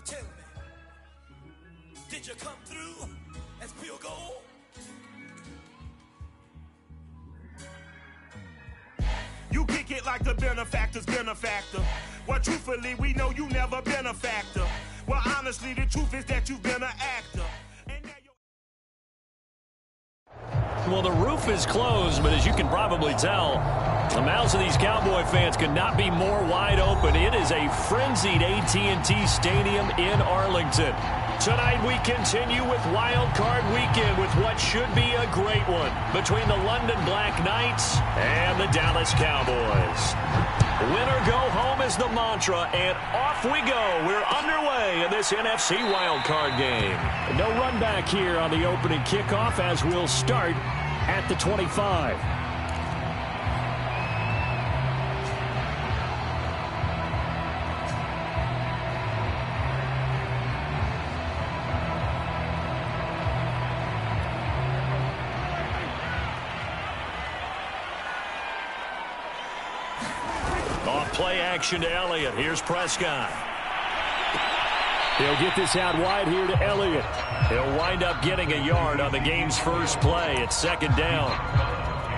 Tell me, did you come through as pure gold? You kick it like the benefactor's benefactor. Well, truthfully, we know you never been a factor. Well, honestly, the truth is that you've been an actor. Well, the roof is closed, but as you can probably tell, the mouths of these Cowboy fans could not be more wide open. It is a frenzied AT&T Stadium in Arlington. Tonight we continue with Wild Card Weekend with what should be a great one between the London Black Knights and the Dallas Cowboys. Win or go home is the mantra, and off we go. We're underway in this NFC Wild Card game. No run back here on the opening kickoff as we'll start at the 25. Play action to Elliott. Here's Prescott. He'll get this out wide here to Elliott. He'll wind up getting a yard on the game's first play. It's second down.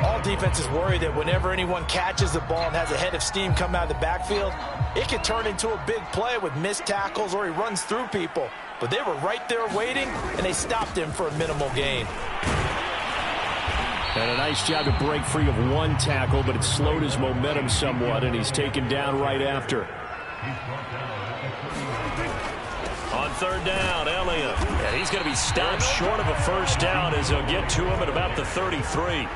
All defenses worry that whenever anyone catches the ball and has a head of steam come out of the backfield, it can turn into a big play with missed tackles or he runs through people. But they were right there waiting, and they stopped him for a minimal gain. And a nice job to break free of one tackle, but it slowed his momentum somewhat, and he's taken down right after. On third down, Elliott. And he's going to be stopped short of a first down as he'll get to him at about the 33.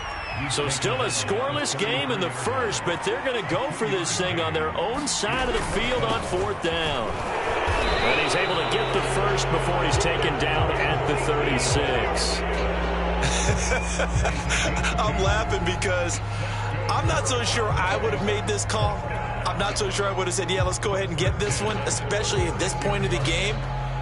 So still a scoreless game in the first, but they're going to go for this thing on their own side of the field on fourth down. And he's able to get the first before he's taken down at the 36. I'm laughing because I'm not so sure I would have made this call. I'm not so sure I would have said, yeah, let's go ahead and get this one, especially at this point of the game.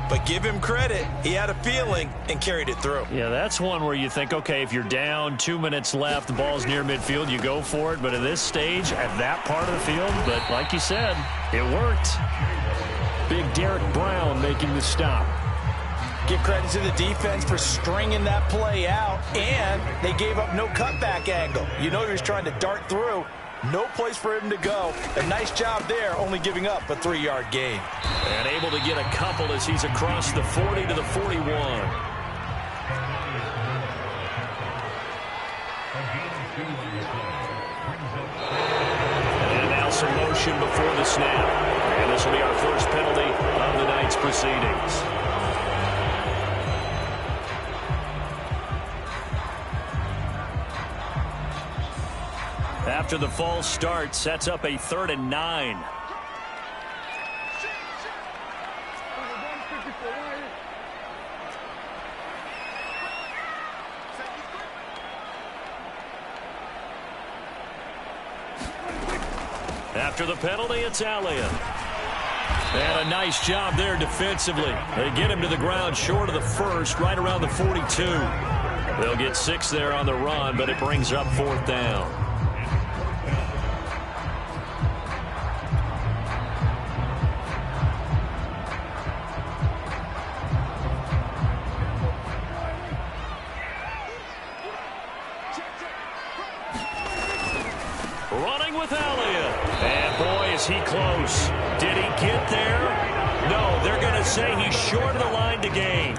But give him credit. He had a feeling and carried it through. Yeah, that's one where you think, okay, if you're down, 2 minutes left, the ball's near midfield, you go for it. But at this stage, at that part of the field, but like you said, it worked. Big Derek Brown making the stop. Give credit to the defense for stringing that play out, and they gave up no cutback angle. You know he was trying to dart through. No place for him to go. A nice job there, only giving up a 3-yard gain. And able to get a couple as he's across the 40 to the 41. And now some motion before the snap. And this will be our first penalty of the night's proceedings. After the false start, sets up a 3rd and 9. After the penalty, it's Elliott. And a nice job there defensively. They get him to the ground short of the first, right around the 42. They'll get 6 there on the run, but it brings up 4th down. Running with Elliott. And boy, is he close. Did he get there? No, they're going to say he's short of the line to gain.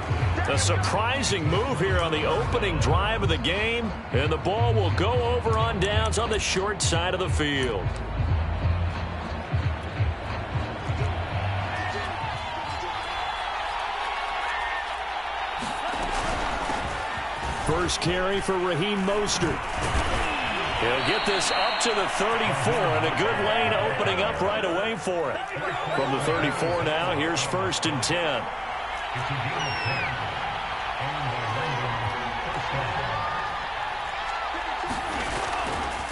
A surprising move here on the opening drive of the game. And the ball will go over on downs on the short side of the field. First carry for Raheem Mostert. He'll get this up to the 34, and a good lane opening up right away for it. From the 34 now, here's 1st and 10.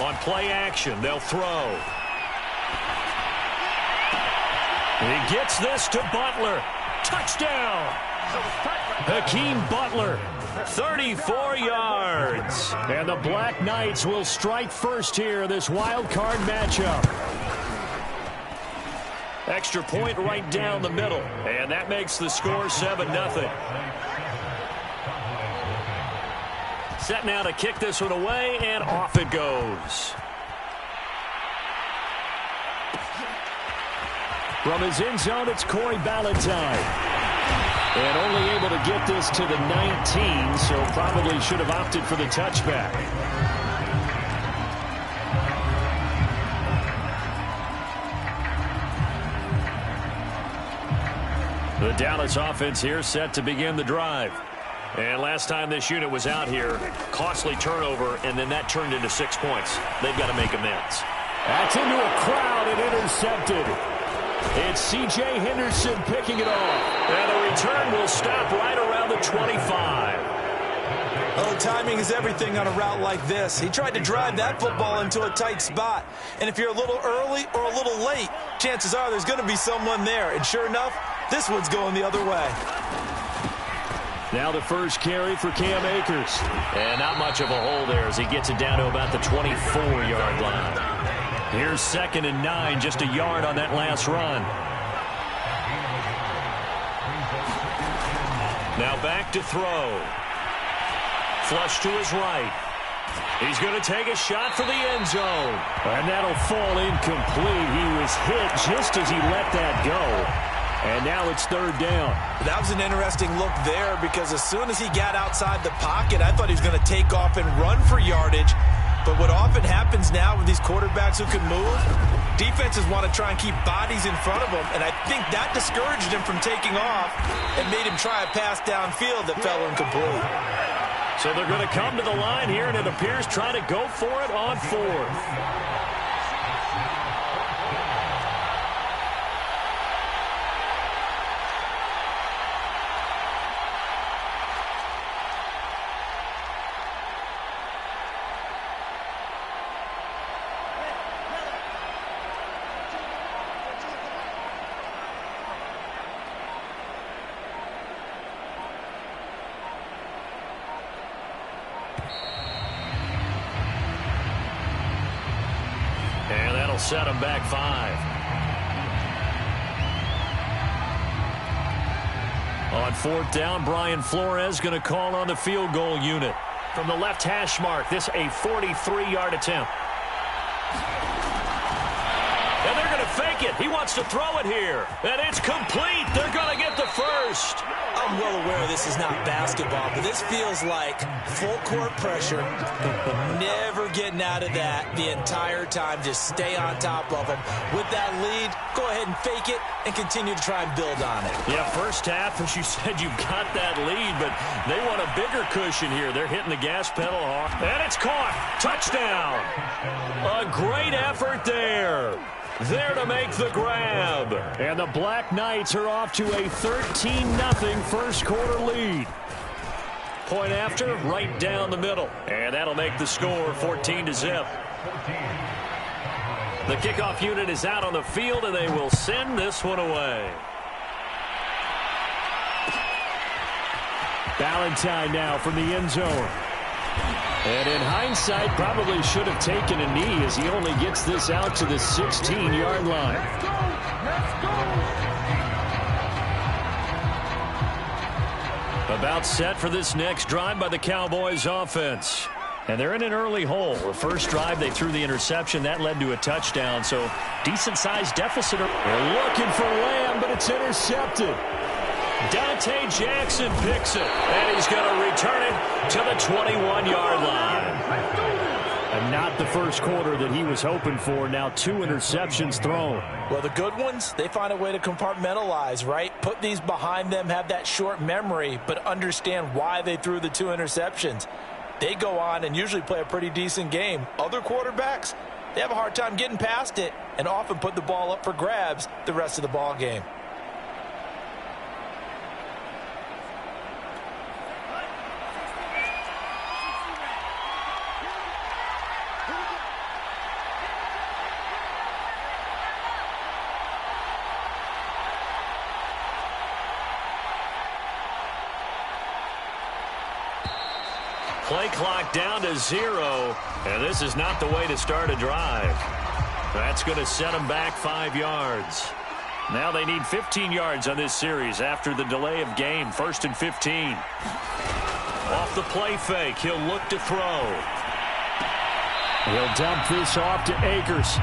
On play action, they'll throw. He gets this to Butler. Touchdown! Hakeem Butler, 34 yards. And the Black Knights will strike first here in this wild card matchup. Extra point right down the middle. And that makes the score 7-0. Set now to kick this one away, and off it goes. From his end zone, it's Corey Ballantyne. And only able to get this to the 19, so probably should have opted for the touchback. The Dallas offense here set to begin the drive. And last time this unit was out here, costly turnover, and then that turned into 6 points. They've got to make amends. That's into a crowd and intercepted. It's C.J. Henderson picking it off. And the return will stop right around the 25. Oh, timing is everything on a route like this. He tried to drive that football into a tight spot. And if you're a little early or a little late, chances are there's going to be someone there. And sure enough, this one's going the other way. Now the first carry for Cam Akers. And not much of a hole there as he gets it down to about the 24-yard line. Here's 2nd and 9, just a yard on that last run. Now back to throw. Flush to his right. He's going to take a shot for the end zone. And that'll fall incomplete. He was hit just as he let that go. And now it's 3rd down. That was an interesting look there because as soon as he got outside the pocket, I thought he was going to take off and run for yardage. But what often happens now with these quarterbacks who can move, defenses want to try and keep bodies in front of them, and I think that discouraged him from taking off and made him try a pass downfield that fell incomplete. So they're going to come to the line here, and it appears trying to go for it on 4th. Set him back 5. On 4th down, Brian Flores going to call on the field goal unit. From the left hash mark, this a 43-yard attempt. And they're going to fake it. He wants to throw it here. And it's complete. They're going to get the first. I'm well aware this is not basketball, but this feels like full court pressure. Never getting out of that the entire time. Just stay on top of them. With that lead, go ahead and fake it and continue to try and build on it. Yeah, first half, as you said, you've got that lead, but they want a bigger cushion here. They're hitting the gas pedal hard. And it's caught. Touchdown. A great effort there. There to make the grab. And the Black Knights are off to a 13-0 first quarter lead. Point after, right down the middle. And that'll make the score 14-0. The kickoff unit is out on the field, and they will send this one away. Ballantyne now from the end zone. And in hindsight, probably should have taken a knee as he only gets this out to the 16-yard line. About set for this next drive by the Cowboys offense. And they're in an early hole. The first drive, they threw the interception. That led to a touchdown, so decent-sized deficit. They're looking for Lamb, but it's intercepted. Dante Jackson picks it, and he's going to return it to the 21-yard line. And not the first quarter that he was hoping for. Now 2 interceptions thrown. Well, the good ones, they find a way to compartmentalize, right? Put these behind them, have that short memory, but understand why they threw the 2 interceptions. They go on and usually play a pretty decent game. Other quarterbacks, they have a hard time getting past it and often put the ball up for grabs the rest of the ball game. Play clock down to 0, and this is not the way to start a drive. That's going to set them back 5 yards. Now they need 15 yards on this series after the delay of game. 1st and 15. Off the play fake, he'll look to throw. He'll dump this off to Akers.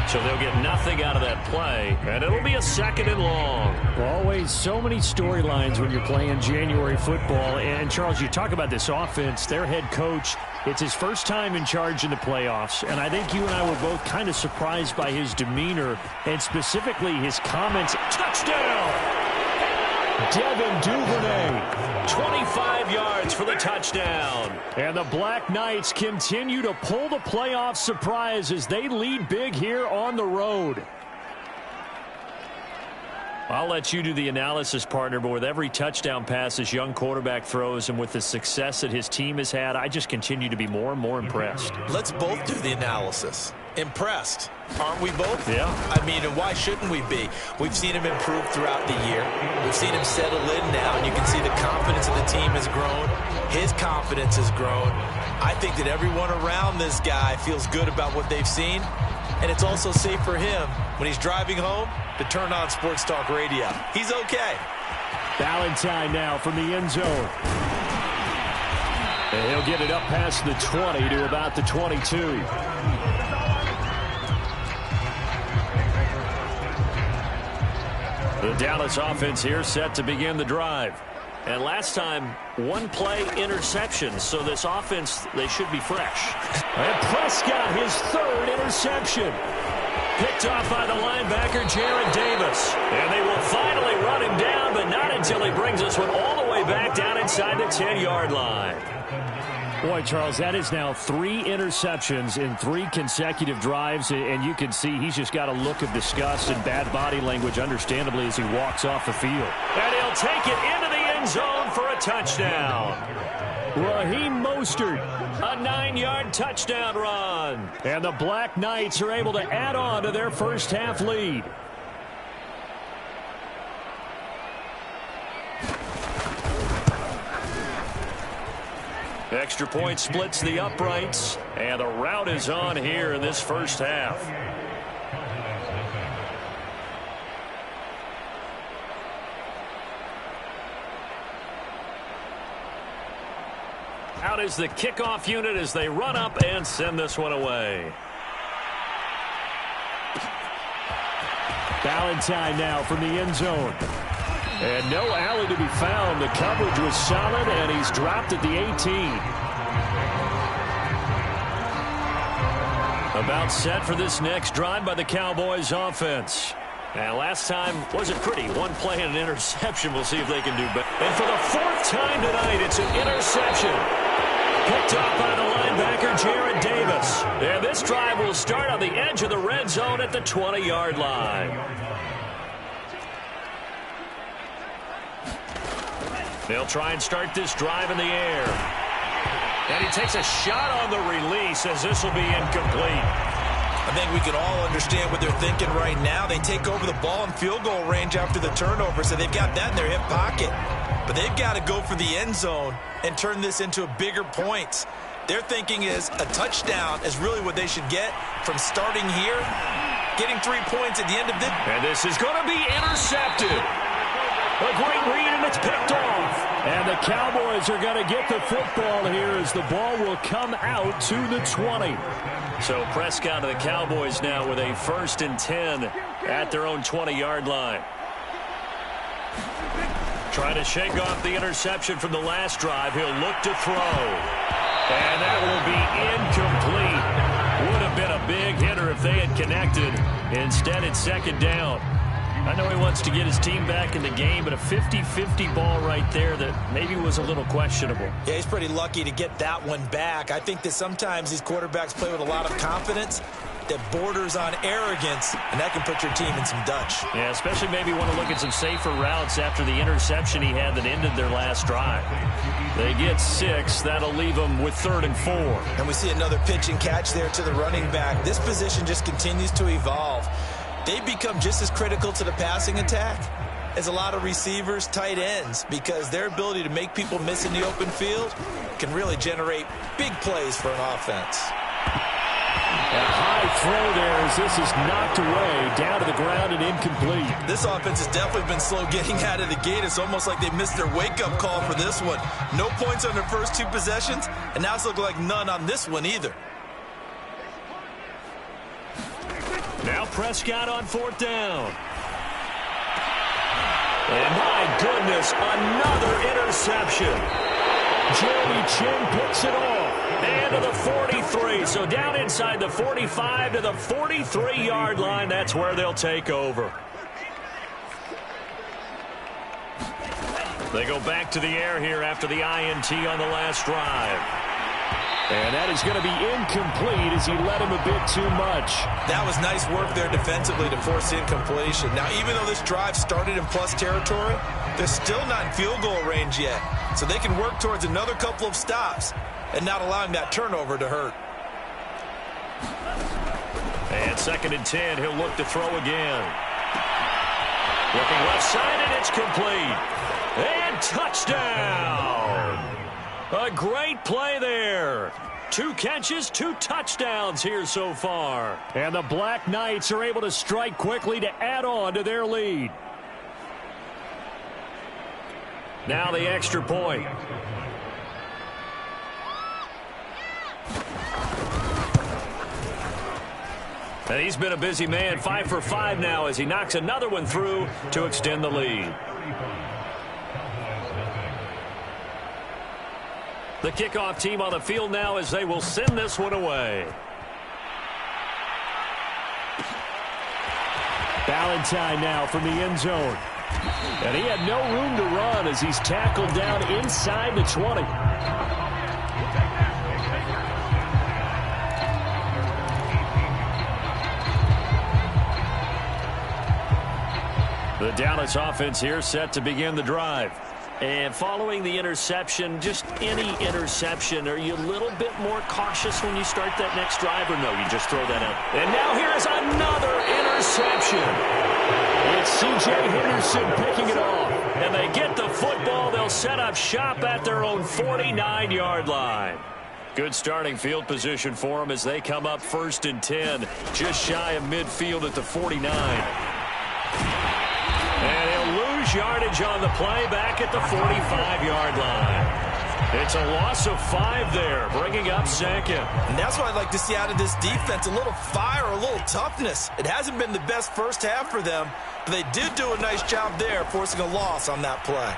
So they'll get nothing out of that play, and it'll be a 2nd and long. Always so many storylines when you're playing January football. And, Charles, you talk about this offense, their head coach, it's his first time in charge in the playoffs, and I think you and I were both kind of surprised by his demeanor and specifically his comments. Touchdown! Devin Duvernay. 25 yards for the touchdown. And the Black Knights continue to pull the playoff surprise as they lead big here on the road. I'll let you do the analysis, partner, but with every touchdown pass this young quarterback throws and with the success that his team has had, I just continue to be more and more impressed. Let's both do the analysis. Impressed. Aren't we both? Yeah. I mean, and why shouldn't we be? We've seen him improve throughout the year. We've seen him settle in now, and you can see the confidence of the team has grown. His confidence has grown. I think that everyone around this guy feels good about what they've seen, and it's also safe for him when he's driving home to turn on Sports Talk Radio. He's okay. Valentine now from the end zone. And he'll get it up past the 20 to about the 22. The Dallas offense here set to begin the drive. And last time, one play interception. So this offense, they should be fresh. And Prescott, his 3rd interception. Picked off by the linebacker, Jared Davis. And they will finally run him down, but not until he brings this one all the way back down inside the 10-yard line. Boy, Charles, that is now 3 interceptions in 3 consecutive drives, and you can see he's just got a look of disgust and bad body language, understandably, as he walks off the field. And he'll take it into the end zone for a touchdown. Raheem Mostert. A 9-yard touchdown run. And the Black Knights are able to add on to their first half lead. Extra point splits the uprights, and the route is on here in this first half. Out is the kickoff unit as they run up and send this one away. Valentine now from the end zone. And no alley to be found. The coverage was solid, and he's dropped at the 18. About set for this next drive by the Cowboys offense. And last time wasn't pretty. One play and an interception. We'll see if they can do better. And for the 4th time tonight, it's an interception. Picked off by the linebacker, Jared Davis. And this drive will start on the edge of the red zone at the 20-yard line. They'll try and start this drive in the air. And he takes a shot on the release as this will be incomplete. I think we can all understand what they're thinking right now. They take over the ball in field goal range after the turnover, so they've got that in their hip pocket. But they've got to go for the end zone and turn this into a bigger point. Their thinking is a touchdown is really what they should get from starting here, getting 3 points at the end of this. And this is going to be intercepted. A great read, and it's picked off. And the Cowboys are going to get the football here as the ball will come out to the 20. So Prescott of the Cowboys now with a 1st and 10 at their own 20-yard line. Trying to shake off the interception from the last drive. He'll look to throw. And that will be incomplete. Would have been a big hitter if they had connected. Instead, it's 2nd down. I know he wants to get his team back in the game, but a 50-50 ball right there that maybe was a little questionable. Yeah, he's pretty lucky to get that one back. I think that sometimes these quarterbacks play with a lot of confidence that borders on arrogance, and that can put your team in some Dutch. Yeah, especially maybe want to look at some safer routes after the interception he had that ended their last drive. They get 6. That'll leave them with 3rd and 4. And we see another pitch and catch there to the running back. This position just continues to evolve. They become just as critical to the passing attack as a lot of receivers, tight ends, because their ability to make people miss in the open field can really generate big plays for an offense. A high throw there as this is knocked away, down to the ground and incomplete. This offense has definitely been slow getting out of the gate. It's almost like they missed their wake-up call for this one. No points on their first 2 possessions, and now it's looking like none on this one either. Now Prescott on 4th down. And my goodness, another interception. Jeremy Chin picks it off. And to the 43. So down inside the 45 to the 43-yard line. That's where they'll take over. They go back to the air here after the INT on the last drive. And that is going to be incomplete as he led him a bit too much. That was nice work there defensively to force incompletion. Now, even though this drive started in plus territory, they're still not in field goal range yet. So they can work towards another couple of stops and not allowing that turnover to hurt. And 2nd and 10, he'll look to throw again. Looking left side, and it's complete. And touchdown! A great play there. 2 catches, 2 touchdowns here so far. And the Black Knights are able to strike quickly to add on to their lead. Now the extra point. And he's been a busy man, 5 for 5 now as he knocks another one through to extend the lead. The kickoff team on the field now as they will send this one away. Valentine now from the end zone. And he had no room to run as he's tackled down inside the 20. The Dallas offense here set to begin the drive. And following the interception, just any interception, are you a little bit more cautious when you start that next drive, or no, you just throw that out? And now here's another interception. It's C.J. Henderson picking it off. And they get the football. They'll set up shop at their own 49-yard line. Good starting field position for them as they come up 1st and 10, just shy of midfield at the 49. And he'll lose yardage on the play back at the 45-yard line. It's a loss of 5 there, bringing up 2nd. And that's what I'd like to see out of this defense, a little fire, a little toughness. It hasn't been the best first half for them, but they did do a nice job there, forcing a loss on that play.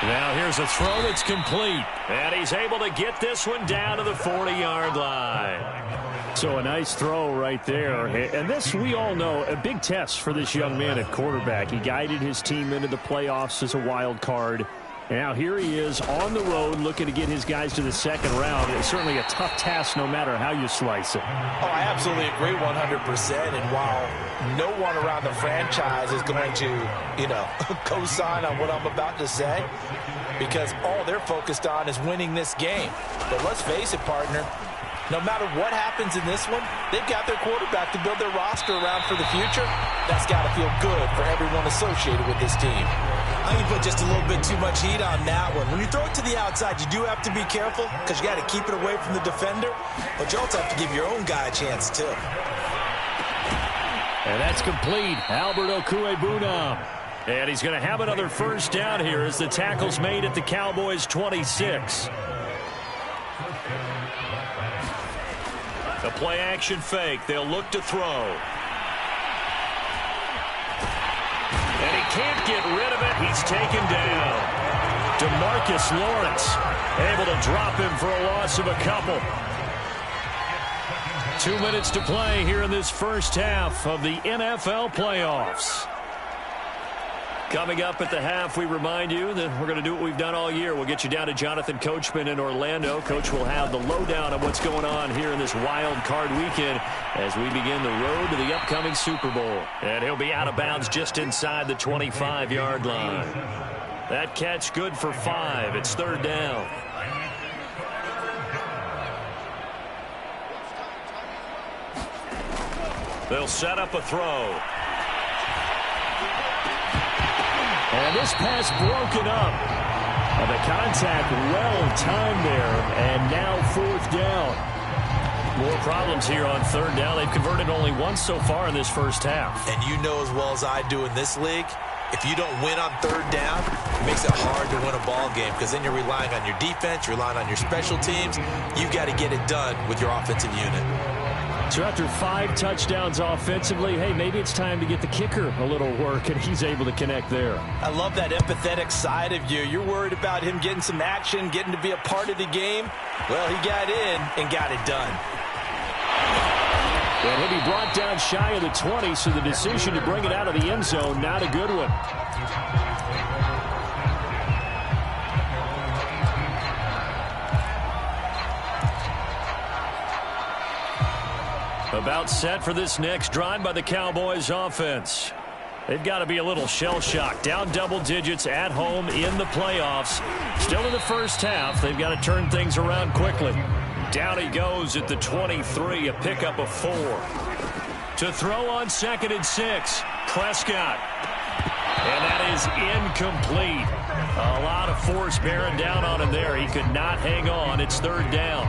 Now here's a throw that's complete. And he's able to get this one down to the 40-yard line. So a nice throw right there. And this, we all know, a big test for this young man at quarterback. He guided his team into the playoffs as a wild card. Now here he is on the road looking to get his guys to the 2nd round. It's certainly a tough task no matter how you slice it. Oh, I absolutely agree 100%. And while no one around the franchise is going to, co-sign on what I'm about to say, because all they're focused on is winning this game. But let's face it, partner, no matter what happens in this one, they've got their quarterback to build their roster around for the future. That's got to feel good for everyone associated with this team. I think you put just a little bit too much heat on that one. When you throw it to the outside, you do have to be careful because you got to keep it away from the defender, but you also have to give your own guy a chance too. And that's complete. Albert Okwuegbunam. And he's going to have another 1st down here as the tackle's made at the Cowboys' 26. A play-action fake. They'll look to throw. And he can't get rid of it. He's taken down. DeMarcus Lawrence able to drop him for a loss of a couple. 2 minutes to play here in this first half of the NFL playoffs. Coming up at the half, we remind you that we're going to do what we've done all year. We'll get you down to Jonathan Coachman in Orlando. Coach will have the lowdown of what's going on here in this wild card weekend as we begin the road to the upcoming Super Bowl. And he'll be out of bounds just inside the 25-yard line. That catch good for 5. It's 3rd down. They'll set up a throw. And this pass broken up. And the contact well timed there. And now 4th down. More problems here on third down. They've converted only once so far in this first half. And you know as well as I do in this league, if you don't win on third down, it makes it hard to win a ball game because then you're relying on your defense, you're relying on your special teams. You've got to get it done with your offensive unit. So after 5 touchdowns offensively, hey, maybe it's time to get the kicker a little work, and he's able to connect there. I love that empathetic side of you. You're worried about him getting some action, getting to be a part of the game. Well, he got in and got it done. And he'll be brought down shy of the 20, so the decision to bring it out of the end zone, not a good one. About set for this next drive by the Cowboys offense. They've got to be a little shell-shocked. Down double digits at home in the playoffs. Still in the first half. They've got to turn things around quickly. Down he goes at the 23, a pickup of 4. To throw on 2nd and 6, Prescott. And that is incomplete. A lot of force bearing down on him there. He could not hang on. It's 3rd down.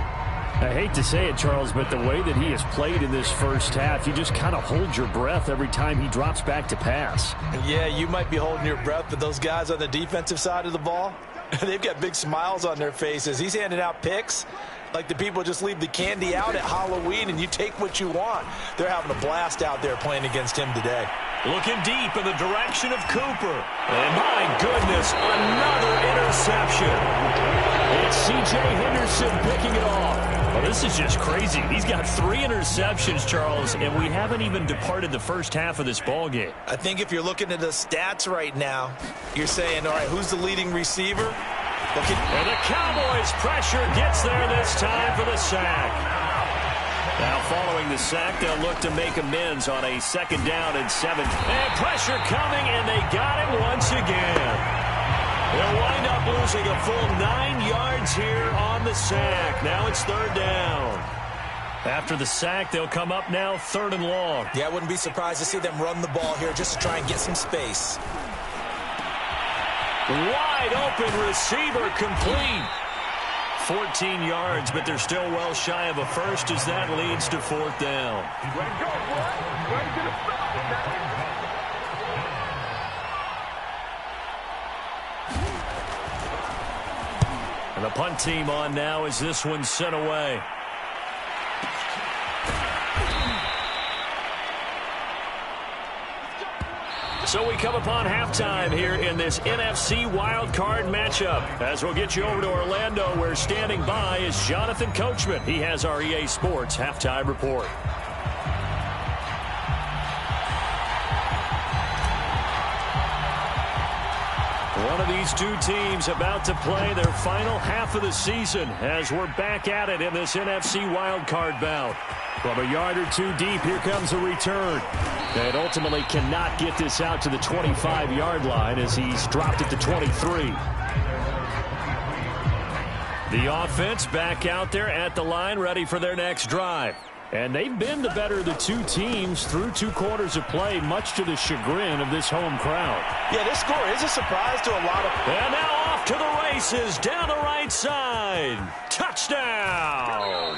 I hate to say it, Charles, but the way that he has played in this first half, you just kind of hold your breath every time he drops back to pass. Yeah, you might be holding your breath, but those guys on the defensive side of the ball, they've got big smiles on their faces. He's handing out picks like the people just leave the candy out at Halloween and you take what you want. They're having a blast out there playing against him today. Looking deep in the direction of Cooper. And my goodness, another interception. It's C.J. Henderson picking it off. Well, this is just crazy. He's got 3 interceptions, Charles, and we haven't even departed the first half of this ball game. I think if you're looking at the stats right now, you're saying, all right, who's the leading receiver? And the Cowboys' pressure gets there this time for the sack. Now following the sack, they'll look to make amends on a 2nd down and 7. And pressure coming, and they got him once again. They'll wind up losing a full 9 yards here on the sack. Now it's 3rd down. After the sack, they'll come up now 3rd and long. Yeah, I wouldn't be surprised to see them run the ball here just to try and get some space. Wide open receiver complete. 14 yards, but they're still well shy of a first as that leads to 4th down. And the punt team on now as this one's sent away. So we come upon halftime here in this NFC wildcard matchup. As we'll get you over to Orlando, where standing by is Jonathan Coachman. He has our EA Sports halftime report. One of these two teams about to play their final half of the season as we're back at it in this NFC wildcard bout. From a yard or 2 deep, here comes a return. And ultimately cannot get this out to the 25-yard line as he's dropped it to 23. The offense back out there at the line, ready for their next drive. And they've been the better of the 2 teams through 2 quarters of play, much to the chagrin of this home crowd. Yeah, this score is a surprise to a lot of... And now off to the races, down the right side. Touchdown!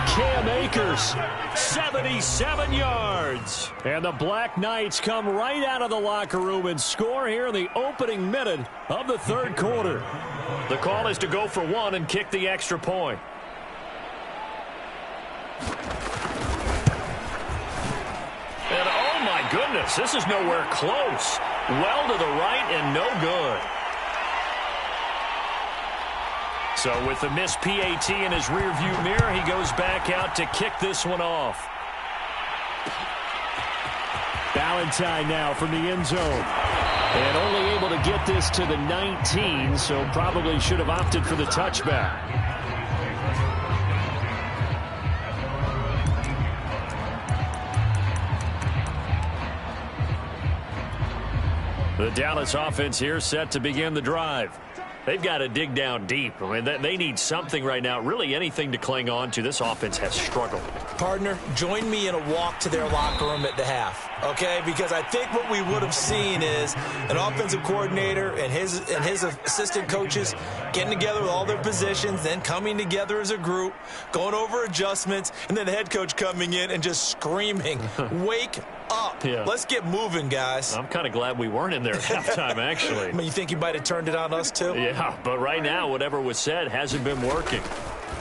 Cam Akers, 77 yards. And the Black Knights come right out of the locker room and score here in the opening minute of the 3rd quarter. The call is to go for 1 and kick the extra point. And oh my goodness, this is nowhere close. Well to the right and no good. So with the missed PAT in his rearview mirror, he goes back out to kick this one off. Valentine now from the end zone. And only able to get this to the 19, so probably should have opted for the touchback. The Dallas offense here set to begin the drive. They've got to dig down deep. I mean, they need something right now, really anything to cling on to. This offense has struggled. Partner, join me in a walk to their locker room at the half, okay? Because I think what we would have seen is an offensive coordinator and his assistant coaches getting together with all their positions, then coming together as a group, going over adjustments, and then the head coach coming in and just screaming, wake up. Yeah. Let's get moving, guys. I'm kind of glad we weren't in there at halftime, actually. I mean, you think he might have turned it on us, too? Yeah, but right now, whatever was said hasn't been working.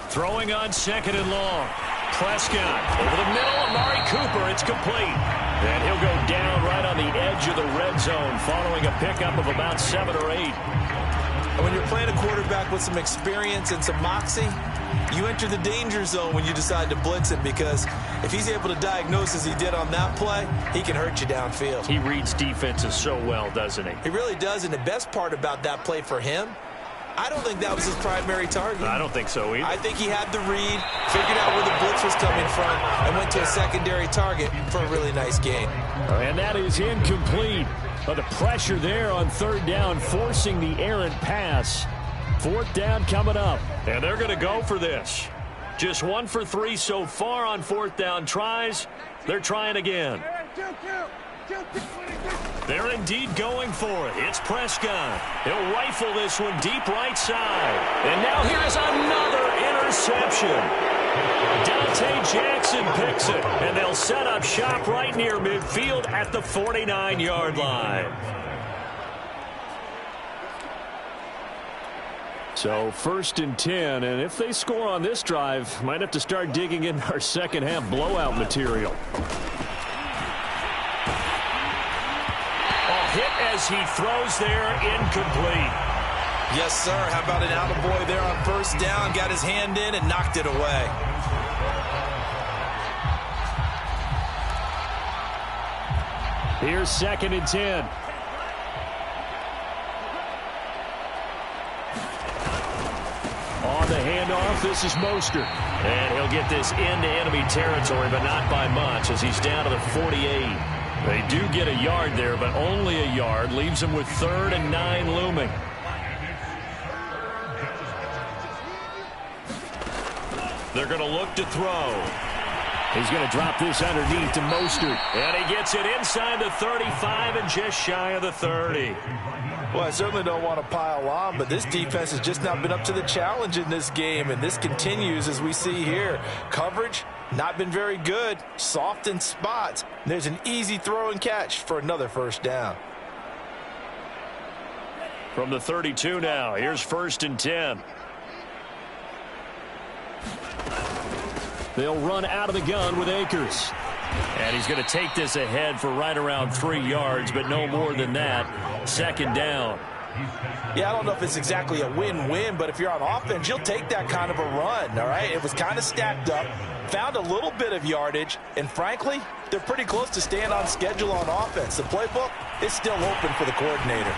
Throwing on 2nd and long. Prescott over the middle. Amari Cooper. It's complete. And he'll go down right on the edge of the red zone following a pickup of about 7 or 8. And when you're playing a quarterback with some experience and some moxie, you enter the danger zone when you decide to blitz him, because if he's able to diagnose as he did on that play, he can hurt you downfield. He reads defenses so well, doesn't he? He really does, and the best part about that play for him, I don't think that was his primary target. I don't think so either. I think he had the read, figured out where the blitz was coming from, and went to a secondary target for a really nice gain. And that is incomplete. But the pressure there on 3rd down, forcing the errant pass. 4th down coming up. And they're going to go for this. Just 1 for 3 so far on 4th down tries. They're trying again. They're indeed going for it. It's Prescott. He'll rifle this one deep right side. And now here's another interception. Dante Jackson picks it, and they'll set up shop right near midfield at the 49-yard line. So 1st and 10, and if they score on this drive, might have to start digging in our second half blowout material. A hit as he throws there, incomplete. Yes, sir. How about an attaboy there on 1st down? Got his hand in and knocked it away. Here's 2nd and 10. On the handoff, this is Mostert. And he'll get this into enemy territory, but not by much, as he's down to the 48. They do get a yard there, but only a yard. Leaves them with 3rd and 9 looming. They're going to look to throw. He's going to drop this underneath to Mostert. And he gets it inside the 35 and just shy of the 30. Well, I certainly don't want to pile on, but this defense has just not been up to the challenge in this game, and this continues as we see here. Coverage, not been very good, soft in spots. There's an easy throw and catch for another 1st down. From the 32 now, here's 1st and 10. They'll run out of the gun with Akers. And he's going to take this ahead for right around 3 yards, but no more than that. 2nd down. Yeah, I don't know if it's exactly a win-win, but if you're on offense, you'll take that kind of a run, all right? It was kind of stacked up, found a little bit of yardage, and frankly, they're pretty close to staying on schedule on offense. The playbook is still open for the coordinator.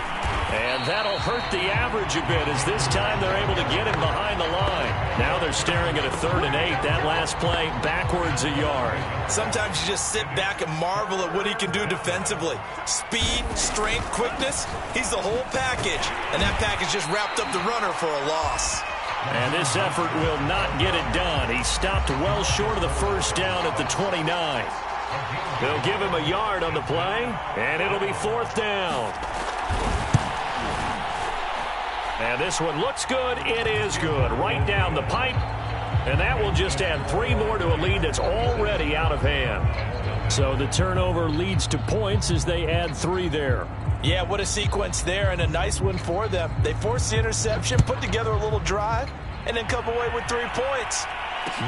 And that'll hurt the average a bit, as this time they're able to get him behind the line. Now they're staring at a 3rd and 8. That last play, backwards a yard. Sometimes you just sit back and marvel at what he can do defensively. Speed, strength, quickness, he's the whole package. And that package just wrapped up the runner for a loss. And this effort will not get it done. He stopped well short of the 1st down at the 29. They'll give him a yard on the play, and it'll be 4th down. And this one looks good. It is good. Right down the pipe. And that will just add 3 more to a lead that's already out of hand. So the turnover leads to points as they add 3 there. Yeah, what a sequence there, and a nice one for them. They forced the interception, put together a little drive, and then come away with 3 points.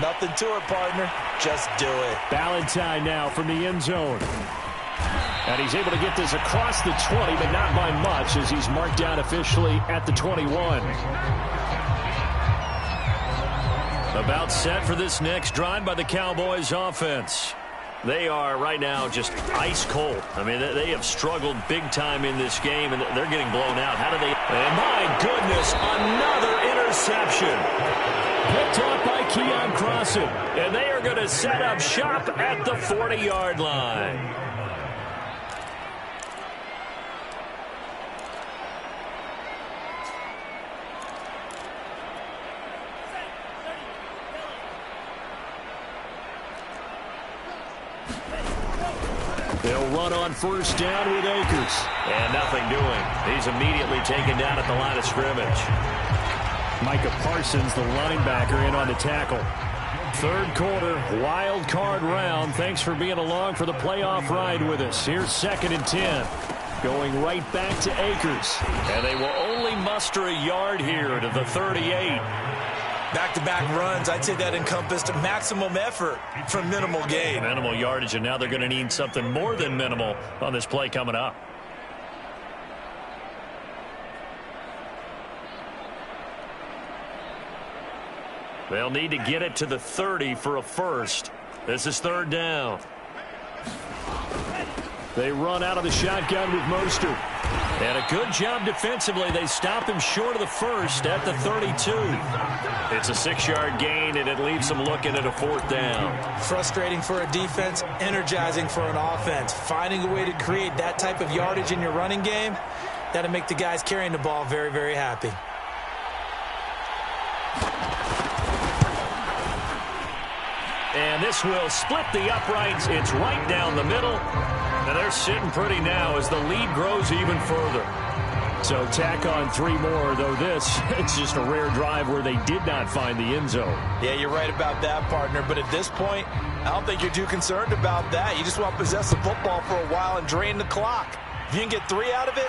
Nothing to it, partner. Just do it. Ballantyne now from the end zone. And he's able to get this across the 20, but not by much, as he's marked down officially at the 21. About set for this next drive by the Cowboys offense. They are right now just ice cold. I mean, they have struggled big time in this game, and they're getting blown out. How do they? And my goodness, another interception. Picked off by Keon Crossen. And they are going to set up shop at the 40-yard line. They'll run on first down with Akers. And nothing doing. He's immediately taken down at the line of scrimmage. Micah Parsons, the linebacker, in on the tackle. Third quarter, wild card round. Thanks for being along for the playoff ride with us. Here's 2nd and 10. Going right back to Akers. And they will only muster a yard here to the 38. Back-to-back runs, I'd say that encompassed maximum effort from minimal gain. Minimal yardage, and now they're going to need something more than minimal on this play coming up. They'll need to get it to the 30 for a first. This is 3rd down. They run out of the shotgun with Mostert. And a good job defensively. They stop him short of the first at the 32. It's a 6-yard gain, and it leaves them looking at a 4th down. Frustrating for a defense, energizing for an offense. Finding a way to create that type of yardage in your running game, that'll make the guys carrying the ball very, very happy. And this will split the uprights. It's right down the middle. And they're sitting pretty now as the lead grows even further. So tack on 3 more, though it's just a rare drive where they did not find the end zone. Yeah, you're right about that, partner. But at this point, I don't think you're too concerned about that. You just want to possess the football for a while and drain the clock. If you can get 3 out of it,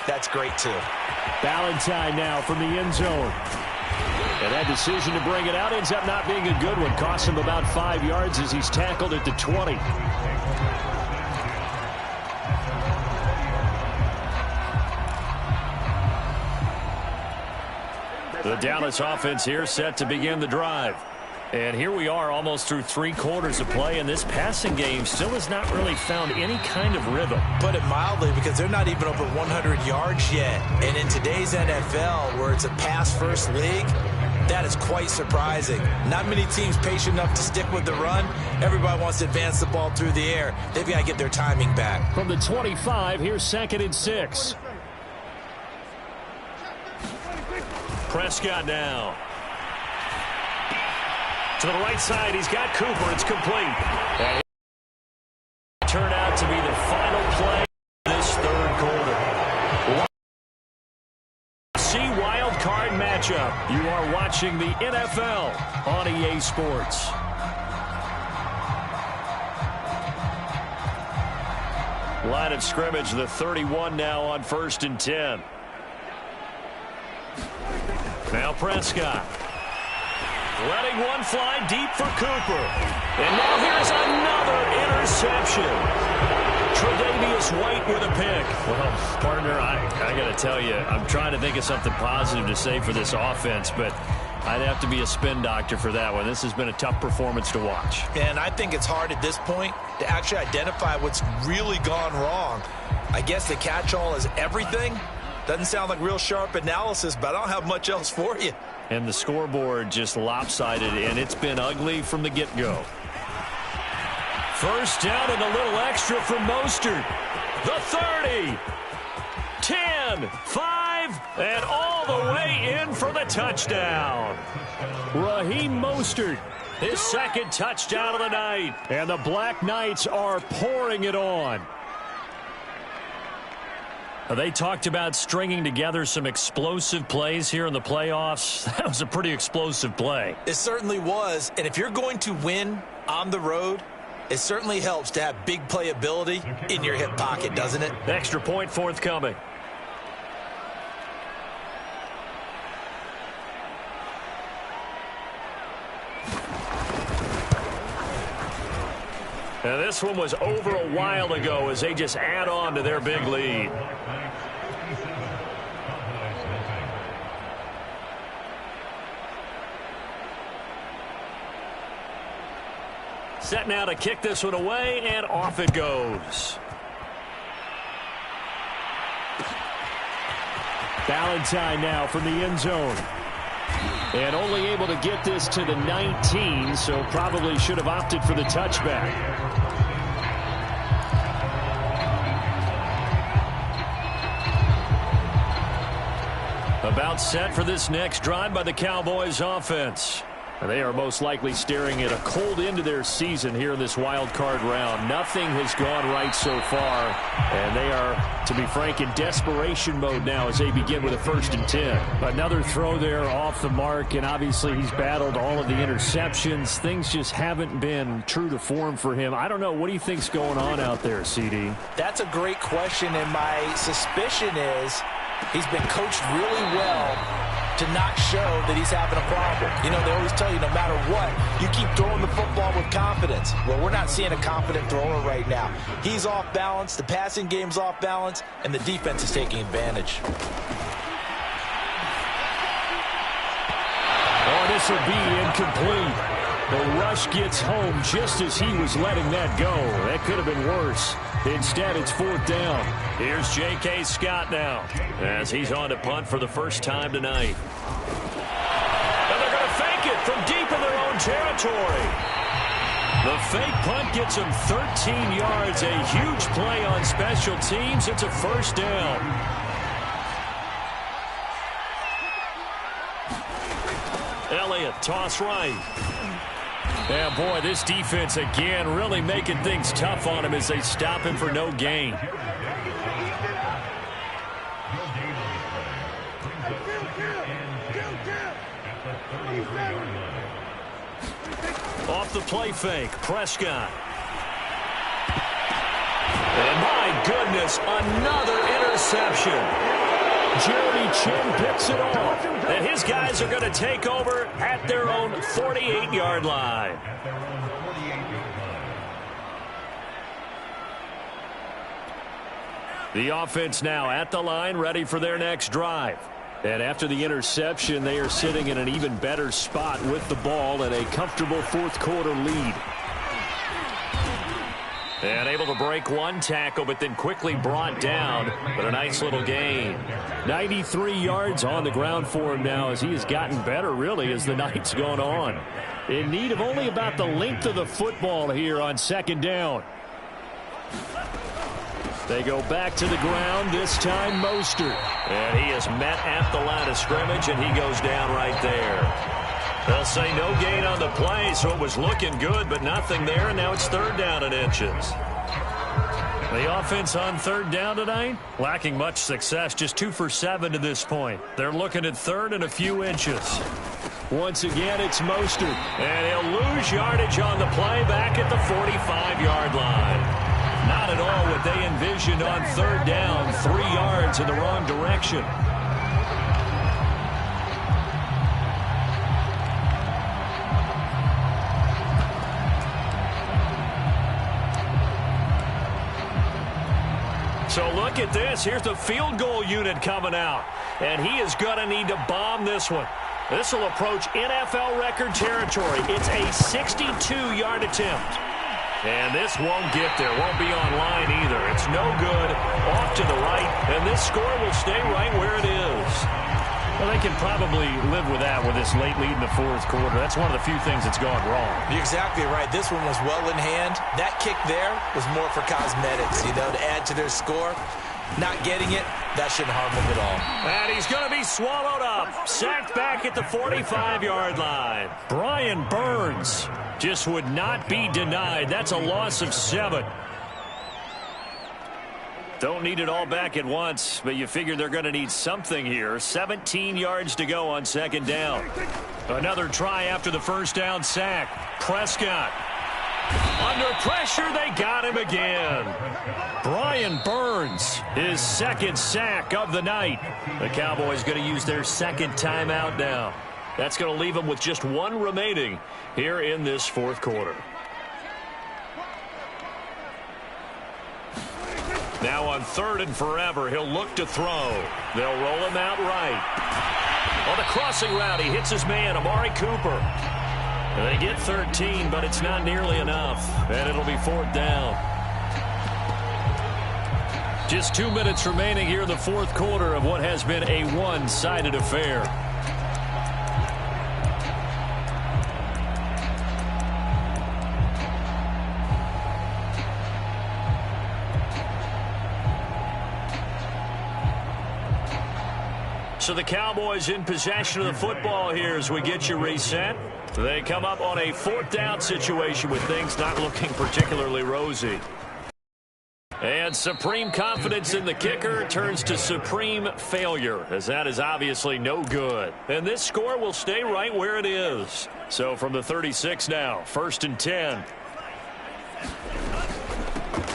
that's great too. Valentine now from the end zone. And that decision to bring it out ends up not being a good one. Costs him about 5 yards as he's tackled at the 20. The Dallas offense here set to begin the drive. And here we are almost through 3 quarters of play, and this passing game still has not really found any kind of rhythm. Put it mildly, because they're not even over 100 yards yet. And in today's NFL, where it's a pass-first league, that is quite surprising. Not many teams patient enough to stick with the run. Everybody wants to advance the ball through the air. They've got to get their timing back. From the 25, here's 2nd and 6. Prescott now. To the right side, he's got Cooper. It's complete. And it turned out to be the final play of this 3rd quarter. See wild card matchup. You are watching the NFL on EA Sports. Line of scrimmage, the 31 now on 1st and 10. Now Prescott. Letting one fly deep for Cooper. And now here's another interception. Tre'Davious White with a pick. Well, partner, I got to tell you, I'm trying to think of something positive to say for this offense, but I'd have to be a spin doctor for that one. This has been a tough performance to watch. And I think it's hard at this point to actually identify what's really gone wrong. I guess the catch-all is everything. Doesn't sound like real sharp analysis, but I don't have much else for you. And the scoreboard just lopsided, and it's been ugly from the get-go. First down and a little extra from Mostert. The 30, 10, 5, and all the way in for the touchdown. Raheem Mostert, His 2nd touchdown of the night. and the Black Knights are pouring it on. They talked about stringing together some explosive plays here in the playoffs. That was a pretty explosive play. It certainly was. And if you're going to win on the road, it certainly helps to have big playability in your hip pocket, doesn't it? Extra point forthcoming. And this one was over a while ago as they just add on to their big lead. Set now to kick this one away, and off it goes. Valentine now from the end zone. And only able to get this to the 19, so probably should have opted for the touchback. About set for this next drive by the Cowboys offense. And they are most likely staring at a cold end to their season here in this wild card round. Nothing has gone right so far, and they are, to be frank, in desperation mode now as they begin with a 1st and 10. Another throw there off the mark, and obviously he's battled all of the interceptions. Things just haven't been true to form for him. I don't know. What do you think's going on out there, CD? That's a great question, and my suspicion is he's been coached really well to not show that he's having a problem. You know, they always tell you no matter what, you keep throwing the football with confidence. Well, we're not seeing a confident thrower right now. He's off balance, the passing game's off balance, and the defense is taking advantage. Oh, this will be incomplete. The rush gets home just as he was letting that go. That could have been worse. Instead, it's 4th down. Here's J.K. Scott now as he's on to punt for the first time tonight. And they're going to fake it from deep in their own territory. The fake punt gets him 13 yards. A huge play on special teams. It's a 1st down. Elliott, toss right. Yeah, boy, this defense again really making things tough on him as they stop him for no gain. Off the play fake, Prescott. And my goodness, another interception. Jeremy Chin picks it off, and his guys are going to take over at their own 48-yard line. The offense now at the line, ready for their next drive. And after the interception, they are sitting in an even better spot with the ball and a comfortable 4th quarter lead. And able to break one tackle, but then quickly brought down. But a nice little gain. 93 yards on the ground for him now as he has gotten better, really, as the night's gone on. In need of only about the length of the football here on 2nd down. They go back to the ground, this time Mostert. And he is met at the line of scrimmage, and he goes down right there. They'll say no gain on the play, so it was looking good, but nothing there, and now it's 3rd down and inches. The offense on 3rd down tonight, lacking much success, just 2 for 7 to this point. They're looking at 3rd and a few inches. Once again, it's Mostert, and he'll lose yardage on the play back at the 45-yard line. Not at all what they envisioned on 3rd down, 3 yards in the wrong direction. So look at this. Here's the field goal unit coming out. And he is going to need to bomb this one. This will approach NFL record territory. It's a 62-yard attempt. And this won't get there. Won't be on line either. It's no good. Off to the right. And this score will stay right where it is. Well, they can probably live with that with this late lead in the 4th quarter. That's one of the few things that's gone wrong. You're exactly right. This one was well in hand. That kick there was more for cosmetics, you know, to add to their score. Not getting it, that shouldn't harm them at all. And he's going to be swallowed up. Sacked back at the 45-yard line. Brian Burns just would not be denied. That's a loss of 7. Don't need it all back at once, but you figure they're going to need something here. 17 yards to go on 2nd down. Another try after the 1st down sack. Prescott. Under pressure, they got him again. Brian Burns, his 2nd sack of the night. The Cowboys going to use their 2nd timeout now. That's going to leave them with just 1 remaining here in this 4th quarter. Now on 3rd and forever, he'll look to throw. They'll roll him out right. On the crossing route, he hits his man, Amari Cooper. And they get 13, but it's not nearly enough. And it'll be 4th down. Just 2 minutes remaining here in the 4th quarter of what has been a one-sided affair. So the Cowboys in possession of the football here as we get you reset. They come up on a 4th down situation with things not looking particularly rosy. And supreme confidence in the kicker turns to supreme failure, as that is obviously no good. And this score will stay right where it is. So from the 36 now, 1st and 10.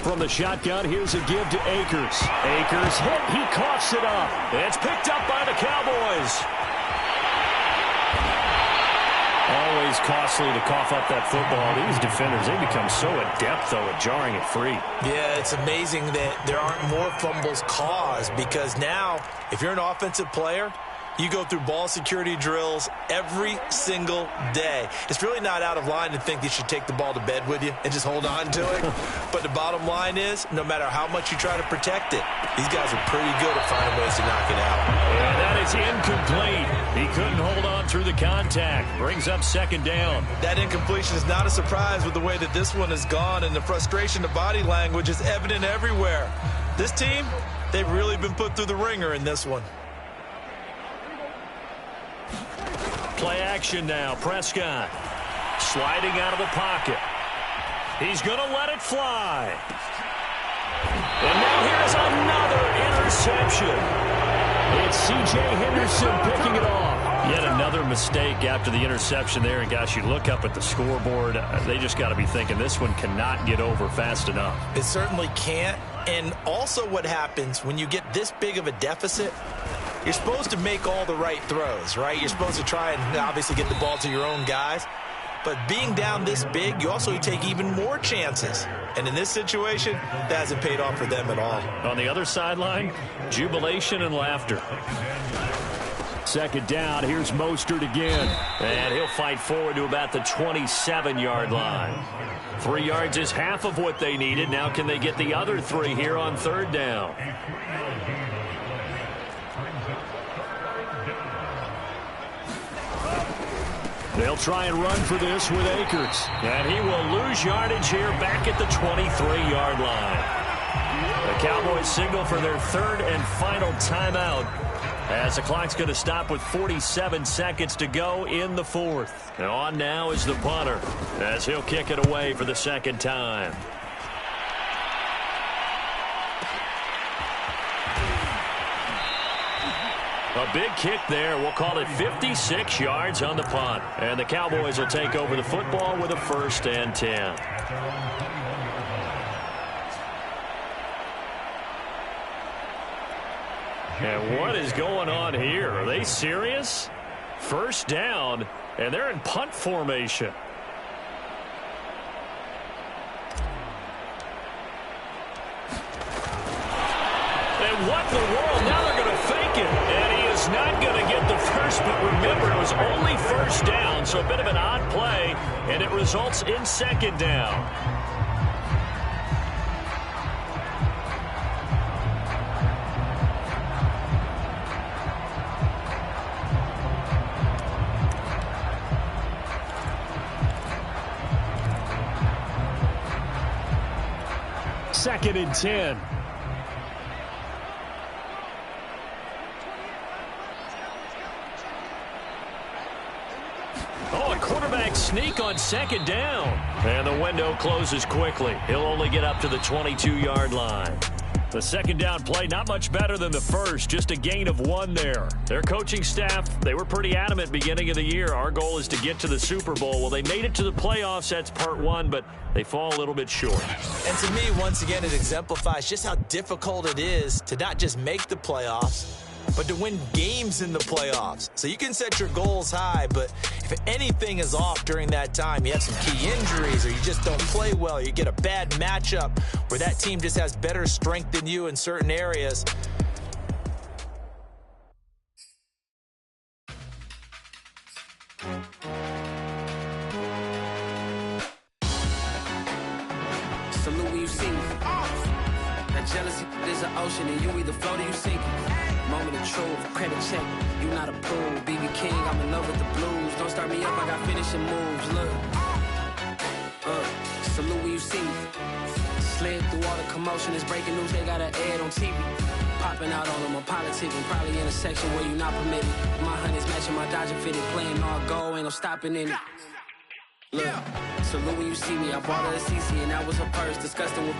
From the shotgun, here's a give to Akers. Akers hit. He coughs it up. It's picked up by the Cowboys. Always costly to cough up that football. These defenders, they become so adept, though, at jarring it free. Yeah, it's amazing that there aren't more fumbles caused, because now, if you're an offensive player, you go through ball security drills every single day. It's really not out of line to think you should take the ball to bed with you and just hold on to it. But the bottom line is, no matter how much you try to protect it, these guys are pretty good at finding ways to knock it out. Yeah, that is incomplete. He couldn't hold on through the contact. Brings up 2nd down. That incompletion is not a surprise with the way that this one has gone, and the frustration of body language is evident everywhere. This team, they've really been put through the ringer in this one. Play action now. Prescott sliding out of the pocket. He's going to let it fly. And now here's another interception. It's C.J. Henderson picking it off. Yet another mistake after the interception there. And, gosh, you look up at the scoreboard. They just got to be thinking this one cannot get over fast enough. It certainly can't. And also what happens when you get this big of a deficit, you're supposed to make all the right throws, right? You're supposed to try and obviously get the ball to your own guys. But being down this big, you also take even more chances. And in this situation, that hasn't paid off for them at all. On the other sideline, jubilation and laughter. 2nd down, here's Mostert again. And he'll fight forward to about the 27-yard line. 3 yards is half of what they needed. Now can they get the other 3 here on 3rd down? They'll try and run for this with Akers. And he will lose yardage here back at the 23-yard line. The Cowboys signal for their 3rd and final timeout, as the clock's going to stop with 47 seconds to go in the 4th. And on now is the punter, as he'll kick it away for the 2nd time. A big kick there. We'll call it 56 yards on the punt. And the Cowboys will take over the football with a 1st and 10. And what is going on here? Are they serious? 1st down, and they're in punt formation. And what in the world? Now they're going to fake it. And he is not going to get the first, but remember, it was only 1st down, so a bit of an odd play, and it results in 2nd down. Second and 10. Oh, a quarterback sneak on 2nd down. And the window closes quickly. He'll only get up to the 22-yard line. The 2nd down play, not much better than the first, just a gain of 1 there. Their coaching staff, they were pretty adamant beginning of the year. Our goal is to get to the Super Bowl. Well, they made it to the playoffs. That's part 1, but they fall a little bit short. And to me, once again, it exemplifies just how difficult it is to not just make the playoffs, but to win games in the playoffs. So you can set your goals high, but if anything is off during that time, you have some key injuries or you just don't play well, or you get a bad matchup where that team just has better strength than you in certain areas. Salute when you see me. That jealousy is an ocean, and you either float or you sink it. Moment of truth, credit check, you not approved. BB King, I'm in love with the blues. Don't start me up, I got finishing moves, look. Salute when you see me. Slid through all the commotion, it's breaking news, they got an ad on TV. Popping out on them, I'm politicking, probably in a section where you not permitted. My honey's matching my Dodger fitted, playing all go, ain't no stopping in it. Look, salute when you see me, I bought her a CC and that was her purse, disgusting with...